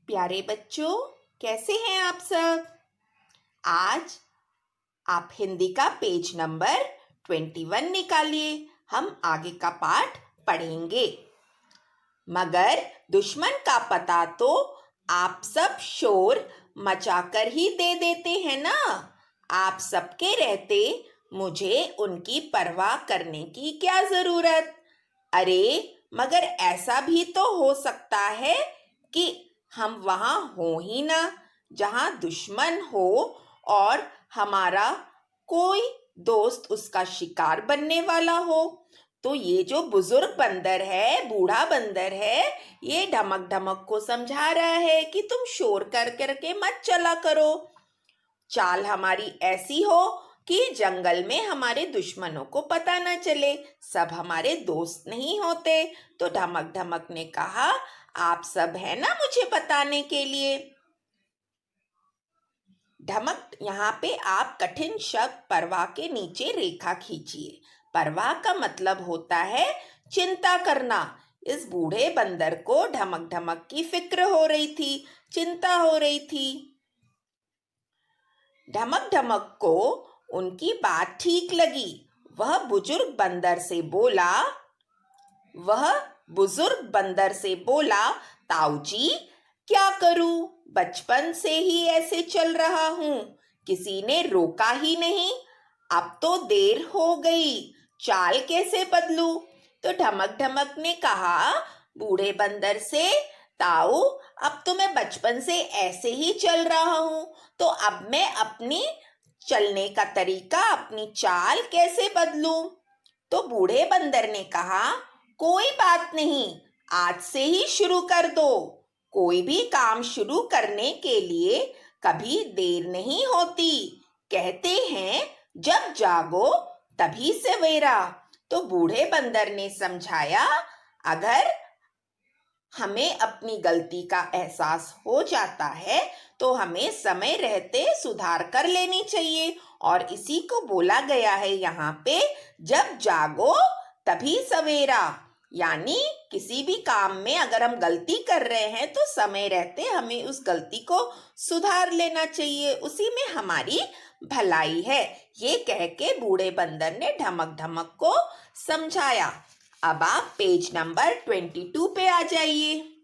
प्यारे बच्चों, कैसे हैं आप सब। आज आप हिंदी का पेज नंबर 21 निकालिए। हम आगे का पाठ पढ़ेंगे। मगर दुश्मन का पता तो आप सब शोर मचाकर ही दे देते हैं ना। आप सबके रहते मुझे उनकी परवाह करने की क्या जरूरत। अरे मगर ऐसा भी तो हो सकता है कि हम वहां हो ही ना, जहां दुश्मन हो और हमारा कोई दोस्त उसका शिकार बनने वाला हो। तो ये जो बुजुर्ग बंदर है, बूढ़ा बंदर है, ये ढमक ढमक को समझा रहा है कि तुम शोर कर करके मत चला करो। चाल हमारी ऐसी हो कि जंगल में हमारे दुश्मनों को पता न चले, सब हमारे दोस्त नहीं होते। तो ढमक ढमक ने कहा, आप सब है ना मुझे बताने के लिए। ढमक, यहाँ पे आप कठिन शब्द परवाह के नीचे रेखा खींचिए। परवाह का मतलब होता है चिंता करना। इस बूढ़े बंदर को ढमक ढमक की फिक्र हो रही थी, चिंता हो रही थी। ढमक ढमक को उनकी बात ठीक लगी। वह बुजुर्ग बंदर से बोला ताऊ जी, क्या करूं, बचपन से ही ऐसे चल रहा हूं, किसी ने रोका ही नहीं। अब तो देर हो गई, चाल कैसे बदलूं। तो ढमक ढमक ने कहा बूढ़े बंदर से, ताऊ अब तो मैं बचपन से ऐसे ही चल रहा हूं, तो अब मैं अपनी चलने का तरीका, अपनी चाल कैसे बदलूं। तो बूढ़े बंदर ने कहा, कोई बात नहीं, आज से ही शुरू कर दो। कोई भी काम शुरू करने के लिए कभी देर नहीं होती। कहते हैं जब जागो तभी सवेरा। तो बूढ़े बंदर ने समझाया, अगर हमें अपनी गलती का एहसास हो जाता है तो हमें समय रहते सुधार कर लेनी चाहिए। और इसी को बोला गया है यहाँ पे, जब जागो तभी सवेरा। यानी किसी भी काम में अगर हम गलती कर रहे हैं तो समय रहते हमें उस गलती को सुधार लेना चाहिए, उसी में हमारी भलाई है। ये कह के बूढ़े बंदर ने ढमक ढमक को समझाया। अब आप पेज नंबर 22 पे आ जाइए।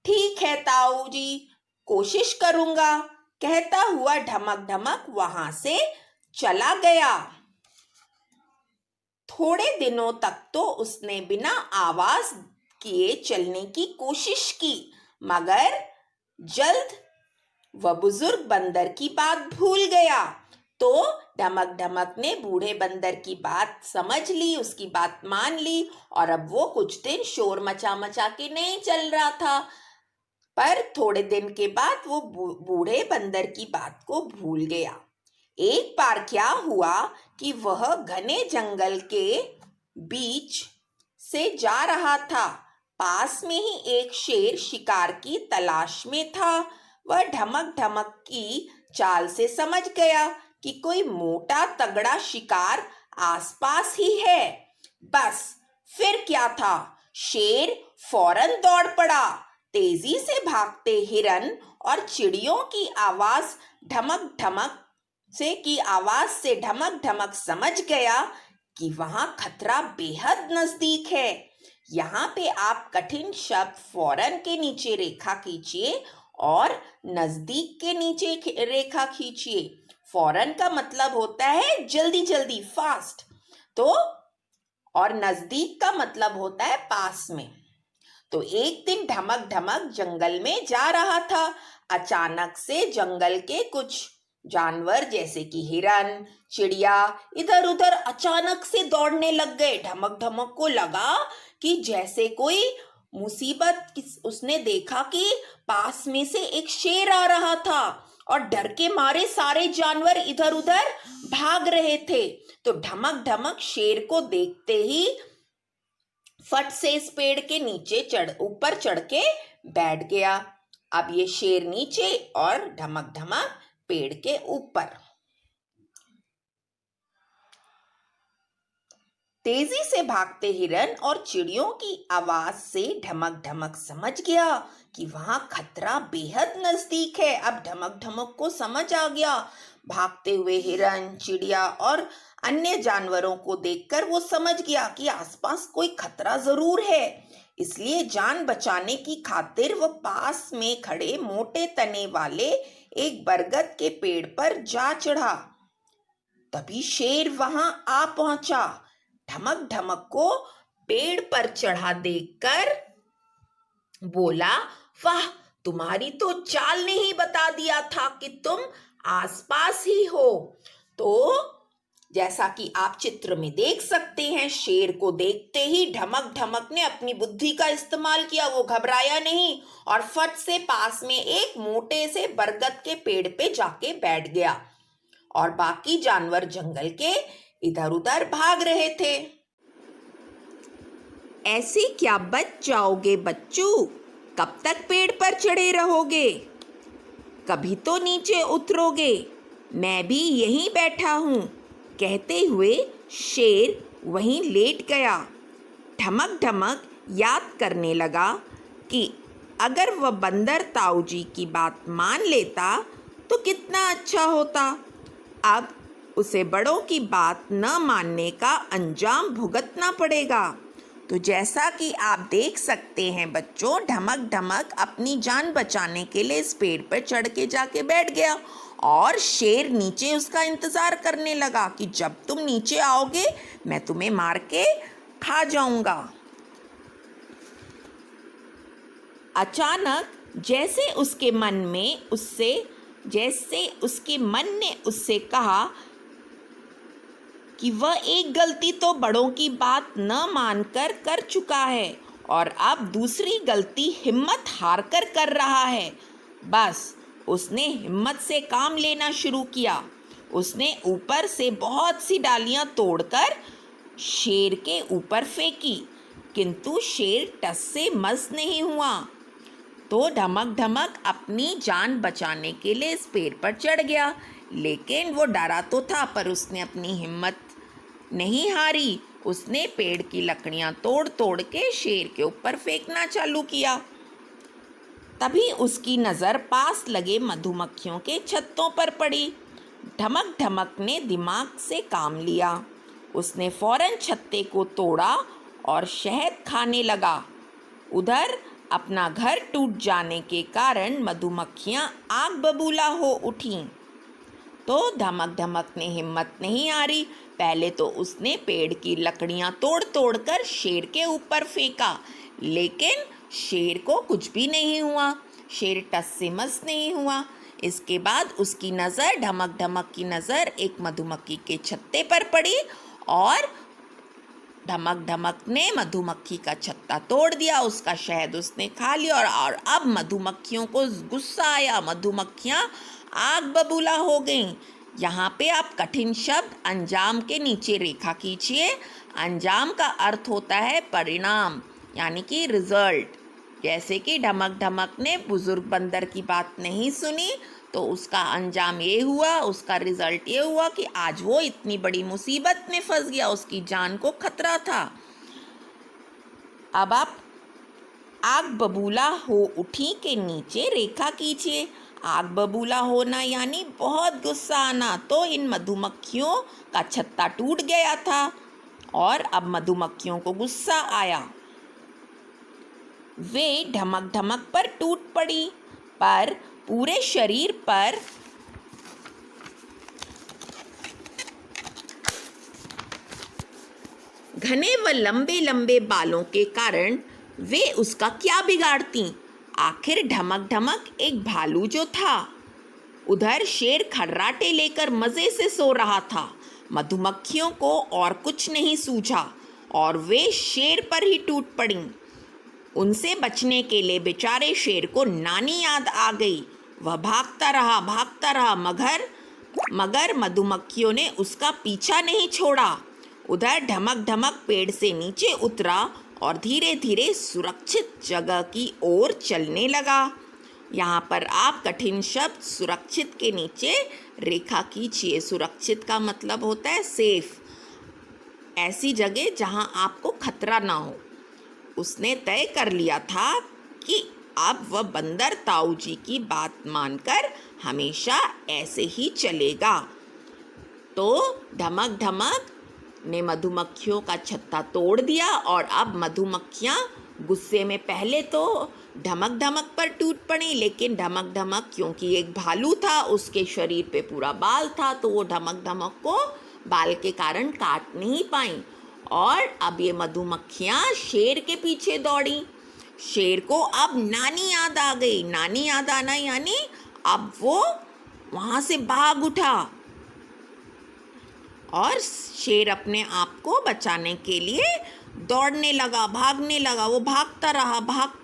ठीक है ताऊ जी, कोशिश करूंगा, कहता हुआ ढमक ढमक वहां से चला गया। थोड़े दिनों तक तो उसने बिना आवाज किए चलने की कोशिश की, मगर जल्द वह बुजुर्ग बंदर की बात भूल गया। तो ढमक ढमक ने बूढ़े बंदर की बात समझ ली, उसकी बात मान ली, और अब वो कुछ दिन शोर मचा मचा के नहीं चल रहा था। पर थोड़े दिन के बाद वो बूढ़े बंदर की बात को भूल गया। एक बार क्या हुआ कि वह घने जंगल के बीच से जा रहा था। पास में ही एक शेर शिकार की तलाश में था। वह ढमक ढमक की चाल से समझ गया कि कोई मोटा तगड़ा शिकार आसपास ही है। बस फिर क्या था, शेर फौरन दौड़ पड़ा। तेजी से भागते हिरन और चिड़ियों की आवाज से ढमक ढमक समझ गया कि वहां खतरा बेहद नजदीक है। यहाँ पे आप कठिन शब्द फौरन के नीचे रेखा खींचिए और नजदीक के नीचे रेखा खींचिए। फौरन का मतलब होता है जल्दी जल्दी, फास्ट। तो और नजदीक का मतलब होता है पास में। तो एक दिन ढमक ढमक जंगल में जा रहा था। अचानक से जंगल के कुछ जानवर जैसे कि हिरन, चिड़िया इधर उधर अचानक से दौड़ने लग गए। ढमक ढमक को लगा कि जैसे कोई मुसीबत, उसने देखा कि पास में से एक शेर आ रहा था और डर के मारे सारे जानवर इधर उधर भाग रहे थे। तो ढमक ढमक शेर को देखते ही फट से इस पेड़ के ऊपर चढ़ के बैठ गया। अब ये शेर नीचे और ढमक ढमक पेड़ के ऊपर। तेजी से भागते हिरन और चिड़ियों की आवाज से ढमक ढमक समझ गया कि वहां खतरा बेहद नजदीक है। अब ढमक ढमक को समझ आ गया। भागते हुए हिरन, चिड़िया और अन्य जानवरों को देखकर वो समझ गया कि आसपास कोई खतरा जरूर है। इसलिए जान बचाने की खातिर वो पास में खड़े मोटे तने वाले एक बरगद के पेड़ पर जा चढ़ा। तभी शेर वहां आ पहुंचा। ढमक ढमक को पेड़ पर चढ़ा देखकर बोला, वाह, तुम्हारी तो चाल ने ही बता दिया था कि तुम आसपास ही हो। तो जैसा कि आप चित्र में देख सकते हैं, शेर को देखते ही ढमक ढमक ने अपनी बुद्धि का इस्तेमाल किया। वो घबराया नहीं और फट से पास में एक मोटे से बरगद के पेड़ पे जाके बैठ गया और बाकी जानवर जंगल के इधर उधर भाग रहे थे। ऐसे क्या बच जाओगे बच्चों? कब तक पेड़ पर चढ़े रहोगे? कभी तो नीचे उतरोगे। मैं भी यहीं बैठा हूँ। कहते हुए शेर वहीं लेट गया। ढमक ढमक याद करने लगा कि अगर वह बंदर ताऊ जी की बात मान लेता तो कितना अच्छा होता। अब उसे बड़ों की बात न मानने का अंजाम भुगतना पड़ेगा। तो जैसा कि आप देख सकते हैं बच्चों, ढमक ढमक अपनी जान बचाने के लिए इस पेड़ पर चढ़ के जाके बैठ गया और शेर नीचे उसका इंतजार करने लगा कि जब तुम नीचे आओगे मैं तुम्हें मार के खा जाऊंगा। अचानक जैसे उसके मन ने उससे कहा कि वह एक गलती तो बड़ों की बात न मानकर कर चुका है और अब दूसरी गलती हिम्मत हारकर कर रहा है। बस उसने हिम्मत से काम लेना शुरू किया। उसने ऊपर से बहुत सी डालियां तोड़कर शेर के ऊपर फेंकी, किंतु शेर टस से मस नहीं हुआ। तो ढमक ढमक अपनी जान बचाने के लिए इस पेड़ पर चढ़ गया, लेकिन वो डरा तो था पर उसने अपनी हिम्मत नहीं हारी। उसने पेड़ की लकड़ियां तोड़ तोड़ के शेर के ऊपर फेंकना चालू किया। तभी उसकी नज़र पास लगे मधुमक्खियों के छत्तों पर पड़ी। ढमक ढमक ने दिमाग से काम लिया। उसने फौरन छत्ते को तोड़ा और शहद खाने लगा। उधर अपना घर टूट जाने के कारण मधुमक्खियां आग बबूला हो उठीं। तो धमक धमक ने हिम्मत नहीं हारी। पहले तो उसने पेड़ की लकड़ियां तोड़ तोड़ कर शेर के ऊपर फेंका, लेकिन शेर को कुछ भी नहीं हुआ। शेर टस से मस नहीं हुआ। इसके बाद उसकी नज़र, ढमक ढमक की नज़र एक मधुमक्खी के छत्ते पर पड़ी और ढमक ढमक ने मधुमक्खी का छत्ता तोड़ दिया। उसका शहद उसने खा लिया और अब मधुमक्खियों को गुस्सा आया। मधुमक्खियाँ आग बबूला हो गईं। यहाँ पे आप कठिन शब्द अंजाम के नीचे रेखा खींचिए। अंजाम का अर्थ होता है परिणाम, यानी कि रिजल्ट। जैसे कि ढमक ढमक ने बुजुर्ग बंदर की बात नहीं सुनी तो उसका अंजाम ये हुआ, उसका रिजल्ट ये हुआ कि आज वो इतनी बड़ी मुसीबत में फंस गया, उसकी जान को खतरा था। अब आप आग बबूला हो उठी के नीचे रेखा कीजिए। आग बबूला होना यानी बहुत गुस्सा आना। तो इन मधुमक्खियों का छत्ता टूट गया था और अब मधुमक्खियों को गुस्सा आया। वे ढमक ढमक पर टूट पड़ी, पर पूरे शरीर पर घने व लंबे लंबे बालों के कारण वे उसका क्या बिगाड़ती। आखिर ढमक ढमक एक भालू जो था। उधर शेर खर्राटे लेकर मज़े से सो रहा था। मधुमक्खियों को और कुछ नहीं सूझा और वे शेर पर ही टूट पड़ीं। उनसे बचने के लिए बेचारे शेर को नानी याद आ गई। वह भागता रहा मगर मधुमक्खियों ने उसका पीछा नहीं छोड़ा। उधर ढमक ढमक पेड़ से नीचे उतरा और धीरे धीरे सुरक्षित जगह की ओर चलने लगा। यहाँ पर आप कठिन शब्द सुरक्षित के नीचे रेखा खींचिए। सुरक्षित का मतलब होता है सेफ, ऐसी जगह जहाँ आपको खतरा ना हो। उसने तय कर लिया था कि अब वह बंदर ताऊ जी की बात मानकर हमेशा ऐसे ही चलेगा। तो ढमक ढमक ने मधुमक्खियों का छत्ता तोड़ दिया और अब मधुमक्खियाँ गुस्से में पहले तो ढमक ढमक पर टूट पड़ी, लेकिन ढमक ढमक क्योंकि एक भालू था, उसके शरीर पे पूरा बाल था, तो वो ढमक ढमक को बाल के कारण काट नहीं पाई। और अब ये मधुमक्खियाँ शेर के पीछे दौड़ी। शेर को अब नानी याद आ गई। नानी याद आना यानी अब वो वहाँ से भाग उठा और शेर अपने आप को बचाने के लिए दौड़ने लगा, भागने लगा। वो भागता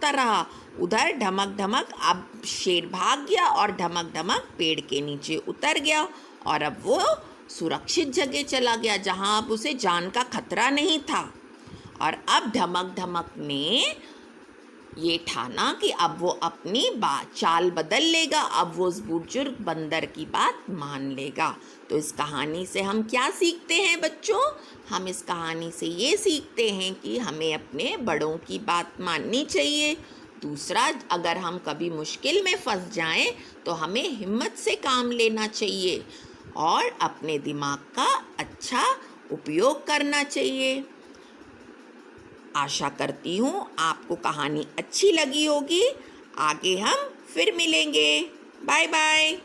रहा। उधर ढमक ढमक अब शेर भाग गया और ढमक ढमक पेड़ के नीचे उतर गया और अब वो सुरक्षित जगह चला गया जहाँ अब उसे जान का खतरा नहीं था। और अब ढमक ढमक ने ये ठाना कि अब वो अपनी चाल बदल लेगा, अब वो उस बुजुर्ग बंदर की बात मान लेगा। तो इस कहानी से हम क्या सीखते हैं बच्चों? हम इस कहानी से ये सीखते हैं कि हमें अपने बड़ों की बात माननी चाहिए। दूसरा, अगर हम कभी मुश्किल में फंस जाएं तो हमें हिम्मत से काम लेना चाहिए और अपने दिमाग का अच्छा उपयोग करना चाहिए। आशा करती हूँ आपको कहानी अच्छी लगी होगी। आगे हम फिर मिलेंगे। Bye bye.